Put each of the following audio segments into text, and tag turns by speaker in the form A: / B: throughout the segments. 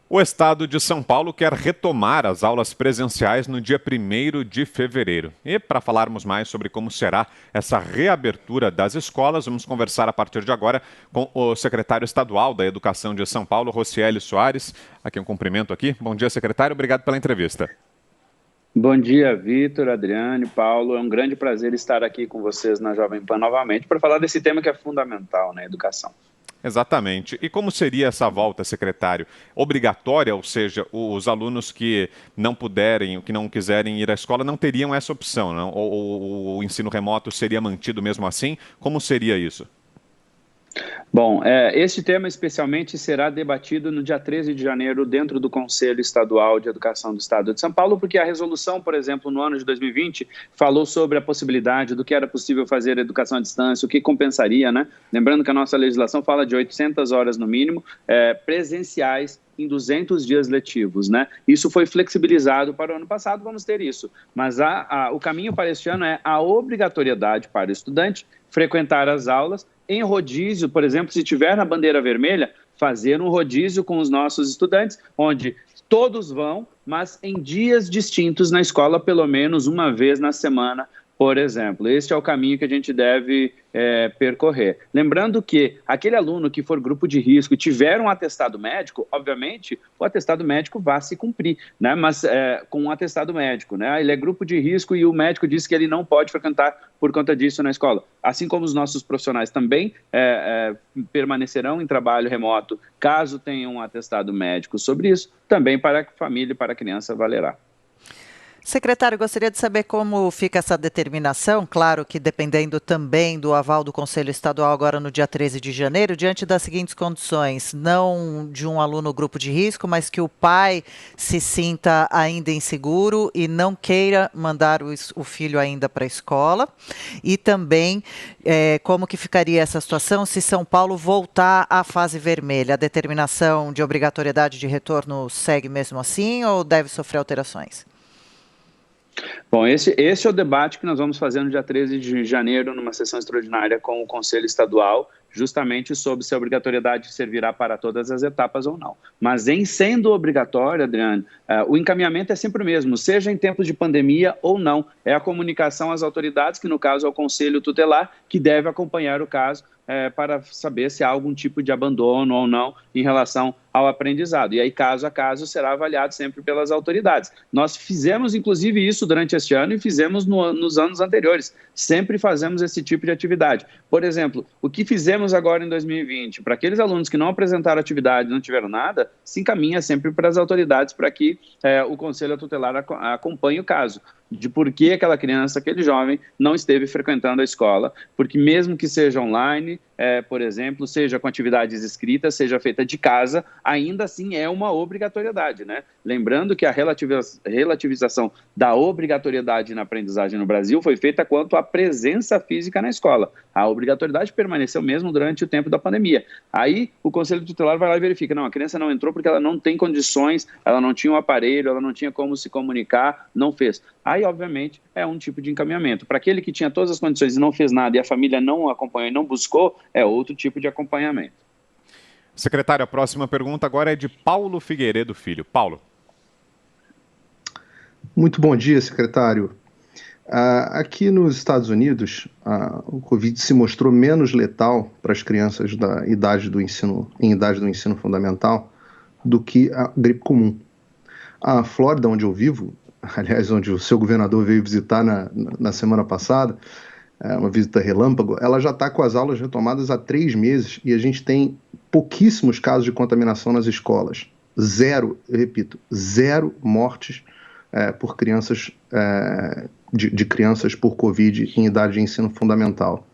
A: O estado de São Paulo quer retomar as aulas presenciais no dia 1º de fevereiro. E para falarmos mais sobre como será essa reabertura das escolas, vamos conversar a partir de agora com o secretário estadual da Educação de São Paulo, Rocieli Soares. Aqui um cumprimento aqui. Bom dia, secretário. Obrigado pela entrevista.
B: Bom dia, Vitor, Adriane, Paulo. É um grande prazer estar aqui com vocês na Jovem Pan novamente para falar desse tema que é fundamental na educação.
A: Exatamente. E como seria essa volta, secretário? Obrigatória, ou seja, os alunos que não puderem, que não quiserem ir à escola, não teriam essa opção, não? Ou o ensino remoto seria mantido mesmo assim? Como seria isso?
B: Bom, este tema especialmente será debatido no dia 13 de janeiro dentro do Conselho Estadual de Educação do Estado de São Paulo, porque a resolução, por exemplo, no ano de 2020, falou sobre a possibilidade do que era possível fazer educação à distância, o que compensaria, né? Lembrando que a nossa legislação fala de 800 horas no mínimo, presenciais em 200 dias letivos, né? Isso foi flexibilizado para o ano passado, vamos ter isso. Mas o caminho para este ano é a obrigatoriedade para o estudante frequentar as aulas em rodízio, por exemplo, se tiver na bandeira vermelha, fazer um rodízio com os nossos estudantes, onde todos vão, mas em dias distintos na escola, pelo menos uma vez na semana, por exemplo. Este é o caminho que a gente deve percorrer. Lembrando que aquele aluno que for grupo de risco e tiver um atestado médico, obviamente, o atestado médico vai se cumprir, né? Mas com um atestado médico, né? Ele é grupo de risco e o médico disse que ele não pode frequentar por conta disso na escola. Assim como os nossos profissionais também permanecerão em trabalho remoto, caso tenham um atestado médico sobre isso, também para a família e para a criança valerá.
C: Secretário, gostaria de saber como fica essa determinação, claro que dependendo também do aval do Conselho Estadual agora no dia 13 de janeiro, diante das seguintes condições, não de um aluno grupo de risco, mas que o pai se sinta ainda inseguro e não queira mandar o filho ainda para a escola, e também como que ficaria essa situação se São Paulo voltar à fase vermelha, a determinação de obrigatoriedade de retorno segue mesmo assim ou deve sofrer alterações?
B: Bom, esse é o debate que nós vamos fazer no dia 13 de janeiro, numa sessão extraordinária com o Conselho Estadual, justamente sobre se a obrigatoriedade servirá para todas as etapas ou não. Mas em sendo obrigatório, Adriano, o encaminhamento é sempre o mesmo, seja em tempos de pandemia ou não. É a comunicação às autoridades, que no caso é o Conselho Tutelar, que deve acompanhar o caso para saber se há algum tipo de abandono ou não em relação ao aprendizado. E aí, caso a caso, será avaliado sempre pelas autoridades. Nós fizemos, inclusive, isso durante este ano e fizemos nos anos anteriores. Sempre fazemos esse tipo de atividade. Por exemplo, o que fizemos agora em 2020, para aqueles alunos que não apresentaram atividade, não tiveram nada, se encaminha sempre para as autoridades para que o Conselho Tutelar acompanhe o caso de por que aquela criança, aquele jovem, não esteve frequentando a escola, porque mesmo que seja online, por exemplo, seja com atividades escritas, seja feita de casa, ainda assim é uma obrigatoriedade, né? Lembrando que a relativização da obrigatoriedade na aprendizagem no Brasil foi feita quanto à presença física na escola. A obrigatoriedade permaneceu mesmo durante o tempo da pandemia. Aí o Conselho Tutelar vai lá e verifica, não, a criança não entrou porque ela não tem condições, ela não tinha um aparelho, ela não tinha como se comunicar, não fez. Aí, obviamente, é um tipo de encaminhamento. Para aquele que tinha todas as condições e não fez nada e a família não acompanhou e não buscou, é outro tipo de acompanhamento.
A: Secretário, a próxima pergunta agora é de Paulo Figueiredo Filho. Paulo.
D: Muito bom dia, secretário. Aqui nos Estados Unidos, o Covid se mostrou menos letal para as crianças em idade do ensino fundamental do que a gripe comum. A Flórida, onde eu vivo, aliás, onde o seu governador veio visitar na semana passada, uma visita relâmpago, ela já está com as aulas retomadas há 3 meses e a gente tem pouquíssimos casos de contaminação nas escolas. Zero, eu repito, zero mortes por crianças, de crianças por Covid em idade de ensino fundamental.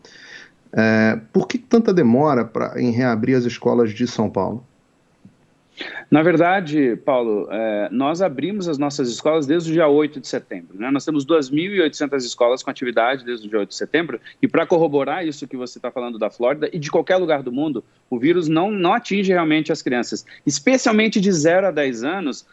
D: Por que tanta demora em reabrir as escolas de São Paulo?
B: Na verdade, Paulo, nós abrimos as nossas escolas desde o dia 8 de setembro. Né? Nós temos 2.800 escolas com atividade desde o dia 8 de setembro, e para corroborar isso que você está falando da Flórida e de qualquer lugar do mundo, o vírus não atinge realmente as crianças. Especialmente de 0 a 10 anos,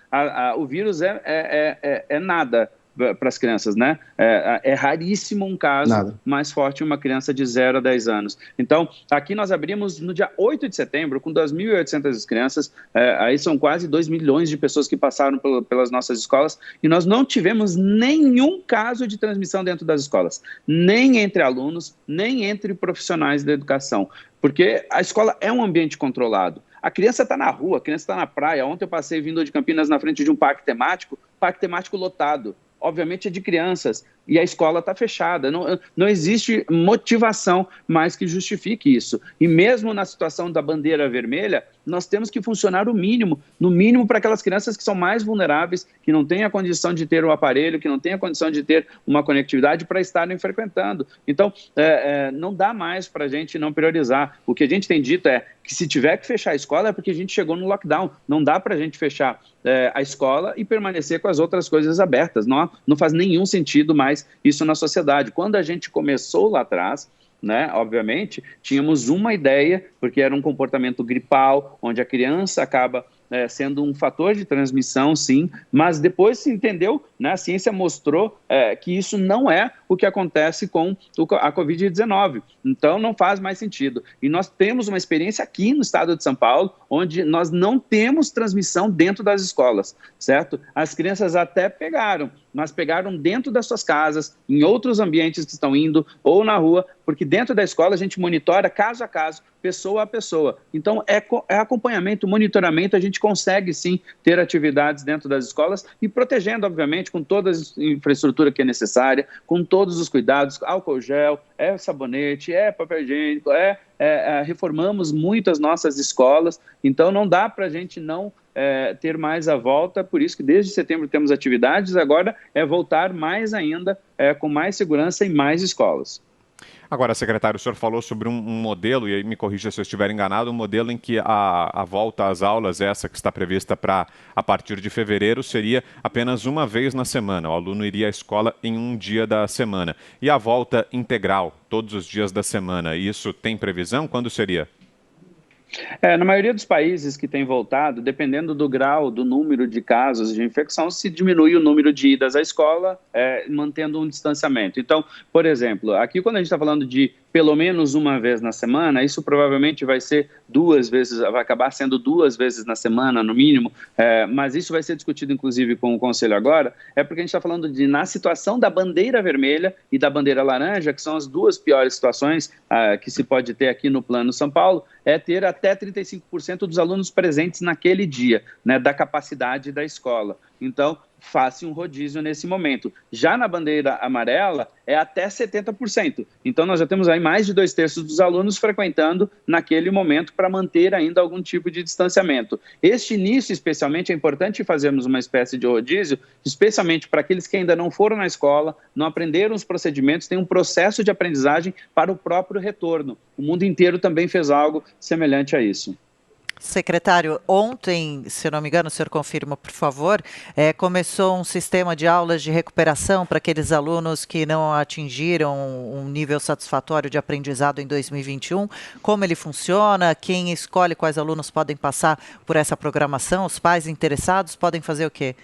B: o vírus é nada. para as crianças, né? É raríssimo um caso mais forte em uma criança de 0 a 10 anos. Então, aqui nós abrimos no dia 8 de setembro, com 2.800 crianças, aí são quase 2 milhões de pessoas que passaram pelas nossas escolas, e nós não tivemos nenhum caso de transmissão dentro das escolas, nem entre alunos, nem entre profissionais da educação, porque a escola é um ambiente controlado. A criança está na rua, a criança está na praia. Ontem eu passei vindo de Campinas na frente de um parque temático lotado. Obviamente é de crianças, e a escola está fechada. Não existe motivação mais que justifique isso. E mesmo na situação da bandeira vermelha, nós temos que funcionar no mínimo para aquelas crianças que são mais vulneráveis, que não têm a condição de ter um aparelho, que não têm a condição de ter uma conectividade para estarem frequentando. Então, não dá mais para a gente não priorizar. O que a gente tem dito é que se tiver que fechar a escola é porque a gente chegou no lockdown. Não dá para a gente fechar a escola e permanecer com as outras coisas abertas. Não faz nenhum sentido mais isso na sociedade. Quando a gente começou lá atrás, né, obviamente, tínhamos uma ideia, porque era um comportamento gripal, onde a criança acaba sendo um fator de transmissão, sim, mas depois se entendeu, né, a ciência mostrou que isso não é o que acontece com a Covid-19. Então, não faz mais sentido. E nós temos uma experiência aqui no estado de São Paulo, onde nós não temos transmissão dentro das escolas, certo? As crianças até pegaram, mas pegaram dentro das suas casas, em outros ambientes que estão indo, ou na rua, porque dentro da escola a gente monitora caso a caso, pessoa a pessoa. Então, é acompanhamento, monitoramento, a gente consegue sim ter atividades dentro das escolas e protegendo, obviamente, com toda a infraestrutura que é necessária, com todos os cuidados, álcool gel, sabonete, papel higiênico, reformamos muito as nossas escolas, então não dá para a gente não ter mais a volta, por isso que desde setembro temos atividades, agora é voltar mais ainda, com mais segurança em mais escolas.
A: Agora, secretário, o senhor falou sobre um modelo, e aí me corrija se eu estiver enganado, um modelo em que a volta às aulas, essa que está prevista para a partir de fevereiro, seria apenas uma vez na semana. O aluno iria à escola em um dia da semana. E a volta integral, todos os dias da semana, isso tem previsão? Quando seria?
B: Na maioria dos países que têm voltado, dependendo do grau, do número de casos de infecção, se diminui o número de idas à escola, mantendo um distanciamento. Então, por exemplo, aqui quando a gente está falando de pelo menos uma vez na semana, isso provavelmente vai ser 2 vezes, vai acabar sendo 2 vezes na semana, no mínimo, mas isso vai ser discutido, inclusive, com o Conselho agora, porque a gente está falando de, na situação da bandeira vermelha e da bandeira laranja, que são as duas piores situações que se pode ter aqui no Plano São Paulo, ter até 35% dos alunos presentes naquele dia, né, da capacidade da escola. Então, faça um rodízio nesse momento. Já na bandeira amarela, é até 70%. Então, nós já temos aí mais de 2/3 dos alunos frequentando naquele momento para manter ainda algum tipo de distanciamento. Este início, especialmente, é importante fazermos uma espécie de rodízio, especialmente para aqueles que ainda não foram na escola, não aprenderam os procedimentos, tem um processo de aprendizagem para o próprio retorno. O mundo inteiro também fez algo semelhante a isso.
C: Secretário, ontem, se eu não me engano, o senhor confirma, por favor, começou um sistema de aulas de recuperação para aqueles alunos que não atingiram um nível satisfatório de aprendizado em 2021. Como ele funciona? Quem escolhe quais alunos podem passar por essa programação? Os pais interessados podem fazer o quê?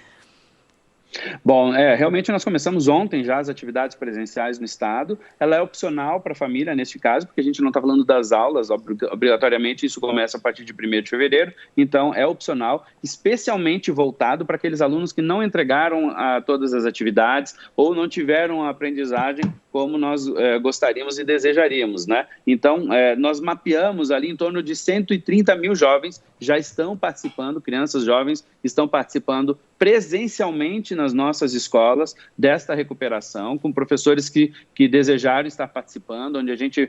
B: Bom, realmente nós começamos ontem já as atividades presenciais no estado. Ela é opcional para a família neste caso, porque a gente não está falando das aulas, obrigatoriamente isso começa a partir de 1º de fevereiro, então é opcional, especialmente voltado para aqueles alunos que não entregaram todas as atividades ou não tiveram a aprendizagem como nós gostaríamos e desejaríamos, né? Então, nós mapeamos ali em torno de 130 mil jovens já estão participando, crianças jovens estão participando presencialmente nas nossas escolas desta recuperação, com professores que desejaram estar participando, onde a gente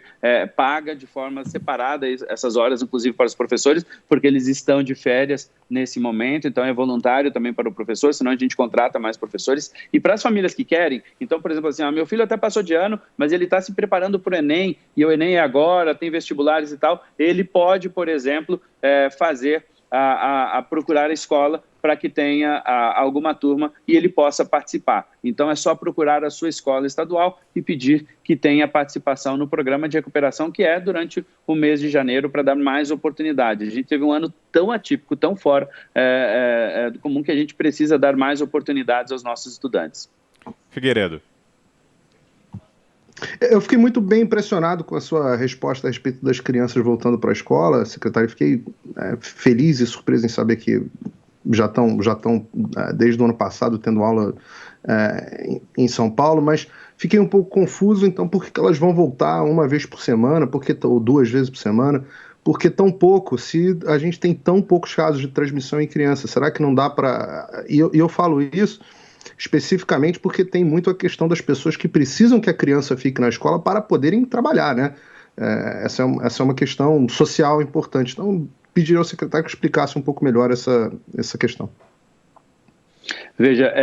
B: paga de forma separada essas horas, inclusive para os professores, porque eles estão de férias nesse momento, então é voluntário também para o professor, senão a gente contrata mais professores. E para as famílias que querem, então, por exemplo, assim, meu filho até passou de ano, mas ele está se preparando para o Enem, e o Enem é agora, tem vestibulares e tal, ele pode, por exemplo, fazer procurar a escola para que tenha alguma turma e ele possa participar. Então, é só procurar a sua escola estadual e pedir que tenha participação no programa de recuperação, que é durante o mês de janeiro, para dar mais oportunidades. A gente teve um ano tão atípico, tão fora do comum, que a gente precisa dar mais oportunidades aos nossos estudantes.
A: Figueiredo.
D: Eu fiquei muito bem impressionado com a sua resposta a respeito das crianças voltando para a escola, secretário. Fiquei feliz e surpreso em saber que já estão desde o ano passado tendo aula em São Paulo, mas fiquei um pouco confuso, então, por que elas vão voltar uma vez por semana, ou 2 vezes por semana? Por que tão pouco, se a gente tem tão poucos casos de transmissão em criança? Será que não dá para... E eu falo isso especificamente porque tem muito a questão das pessoas que precisam que a criança fique na escola para poderem trabalhar, né? Essa é uma questão social importante. Então, pediria ao secretário que explicasse um pouco melhor essa questão.
B: Veja,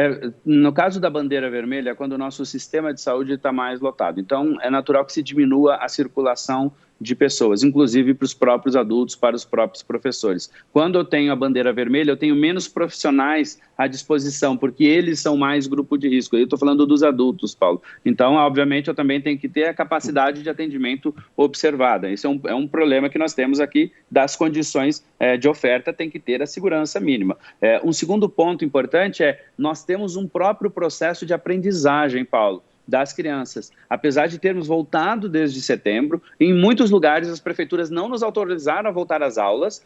B: no caso da bandeira vermelha, é quando o nosso sistema de saúde está mais lotado. Então, é natural que se diminua a circulação de pessoas, inclusive para os próprios adultos, para os próprios professores. Quando eu tenho a bandeira vermelha, eu tenho menos profissionais à disposição, porque eles são mais grupo de risco. Eu estou falando dos adultos, Paulo. Então, obviamente, eu também tenho que ter a capacidade de atendimento observada. Isso é um problema que nós temos aqui das condições de oferta, tem que ter a segurança mínima. Um segundo ponto importante nós temos um próprio processo de aprendizagem, Paulo, das crianças. Apesar de termos voltado desde setembro, em muitos lugares as prefeituras não nos autorizaram a voltar às aulas,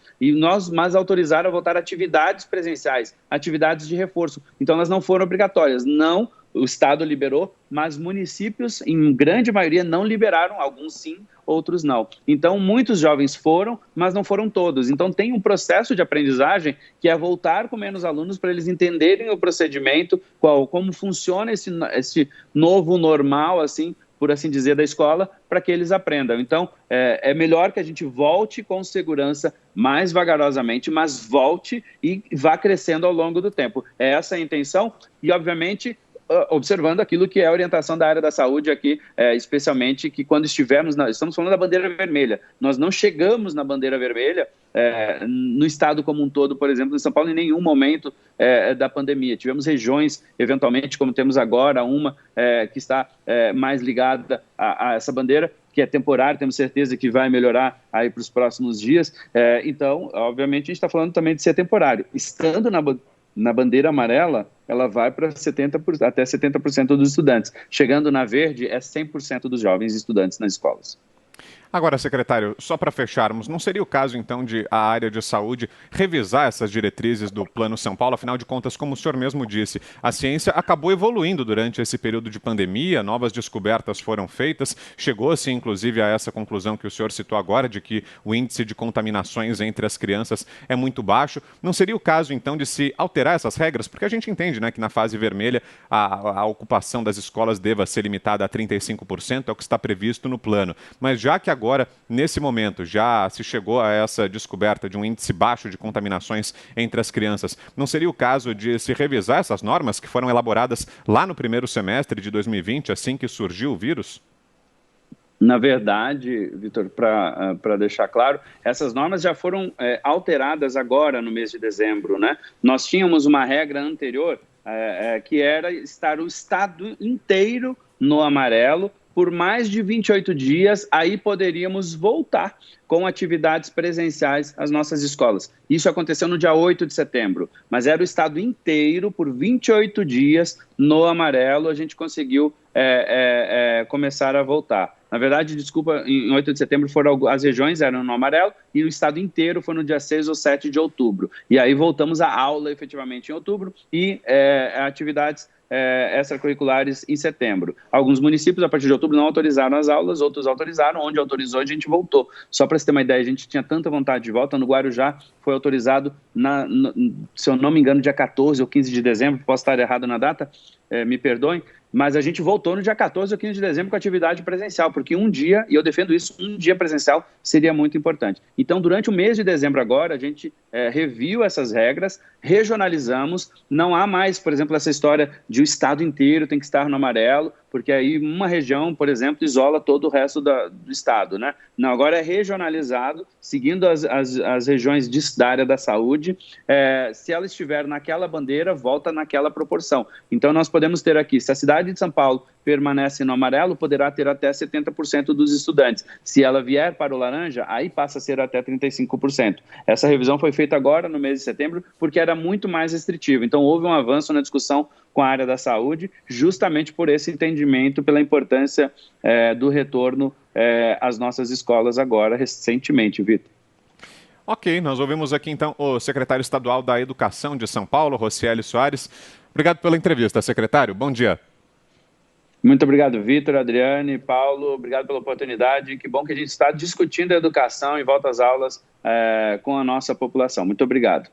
B: mas autorizaram a voltar a atividades presenciais, atividades de reforço. Então elas não foram obrigatórias. Não, o Estado liberou, mas municípios, em grande maioria, não liberaram, alguns sim, outros não. Então, muitos jovens foram, mas não foram todos. Então, tem um processo de aprendizagem que é voltar com menos alunos para eles entenderem o procedimento, como funciona esse novo normal, assim, por assim dizer, da escola, para que eles aprendam. Então, é melhor que a gente volte com segurança, mais vagarosamente, mas volte e vá crescendo ao longo do tempo. É essa a intenção e, obviamente, observando aquilo que é a orientação da área da saúde aqui, especialmente que quando estamos falando da bandeira vermelha, nós não chegamos na bandeira vermelha no estado como um todo, por exemplo, em São Paulo, em nenhum momento da pandemia. Tivemos regiões, eventualmente, como temos agora, uma que está mais ligada a essa bandeira, que é temporário, temos certeza que vai melhorar aí para os próximos dias. Então, obviamente, a gente está falando também de ser temporário. Estando na bandeira amarela, ela vai para até 70% dos estudantes. Chegando na verde, é 100% dos jovens estudantes nas escolas.
A: Agora, secretário, só para fecharmos, não seria o caso, então, de a área de saúde revisar essas diretrizes do Plano São Paulo? Afinal de contas, como o senhor mesmo disse, a ciência acabou evoluindo durante esse período de pandemia, novas descobertas foram feitas, chegou-se, inclusive, a essa conclusão que o senhor citou agora, de que o índice de contaminações entre as crianças é muito baixo. Não seria o caso, então, de se alterar essas regras? Porque a gente entende, né, que na fase vermelha a ocupação das escolas deva ser limitada a 35%, é o que está previsto no plano. Mas já que agora, nesse momento, já se chegou a essa descoberta de um índice baixo de contaminações entre as crianças, não seria o caso de se revisar essas normas que foram elaboradas lá no primeiro semestre de 2020, assim que surgiu o vírus?
B: Na verdade, Vitor, para deixar claro, essas normas já foram alteradas agora no mês de dezembro, né? Nós tínhamos uma regra anterior que era estar o estado inteiro no amarelo por mais de 28 dias, aí poderíamos voltar com atividades presenciais às nossas escolas. Isso aconteceu no dia 8 de setembro, mas era o estado inteiro, por 28 dias, no amarelo, a gente conseguiu começar a voltar. Na verdade, desculpa, em 8 de setembro as regiões eram no amarelo e o estado inteiro foi no dia 6 ou 7 de outubro. E aí voltamos à aula efetivamente em outubro e atividades extracurriculares em setembro. Alguns municípios, a partir de outubro, não autorizaram as aulas, outros autorizaram. Onde autorizou, a gente voltou. Só para você ter uma ideia, a gente tinha tanta vontade de volta, no Guarujá foi autorizado, se eu não me engano, dia 14 ou 15 de dezembro, posso estar errado na data, me perdoem, mas a gente voltou no dia 14 ou 15 de dezembro com atividade presencial, porque um dia, e eu defendo isso, um dia presencial seria muito importante. Então, durante o mês de dezembro agora, a gente reviu essas regras, regionalizamos, não há mais, por exemplo, essa história de o estado inteiro tem que estar no amarelo, porque aí uma região, por exemplo, isola todo o resto do estado, né? Não, agora é regionalizado, seguindo as regiões da área da saúde, se ela estiver naquela bandeira, volta naquela proporção. Então, nós podemos ter aqui, se a cidade de São Paulo permanece no amarelo, poderá ter até 70% dos estudantes. Se ela vier para o laranja, aí passa a ser até 35%. Essa revisão foi feita agora, no mês de setembro, porque era muito mais restritiva. Então, houve um avanço na discussão com a área da saúde, justamente por esse entendimento, pela importância do retorno às nossas escolas agora, recentemente, Vitor.
A: Ok, nós ouvimos aqui então o secretário estadual da Educação de São Paulo, Rocieli Soares. Obrigado pela entrevista, secretário. Bom dia.
B: Muito obrigado, Vitor, Adriane, Paulo. Obrigado pela oportunidade. Que bom que a gente está discutindo a educação e volta às aulas com a nossa população. Muito obrigado.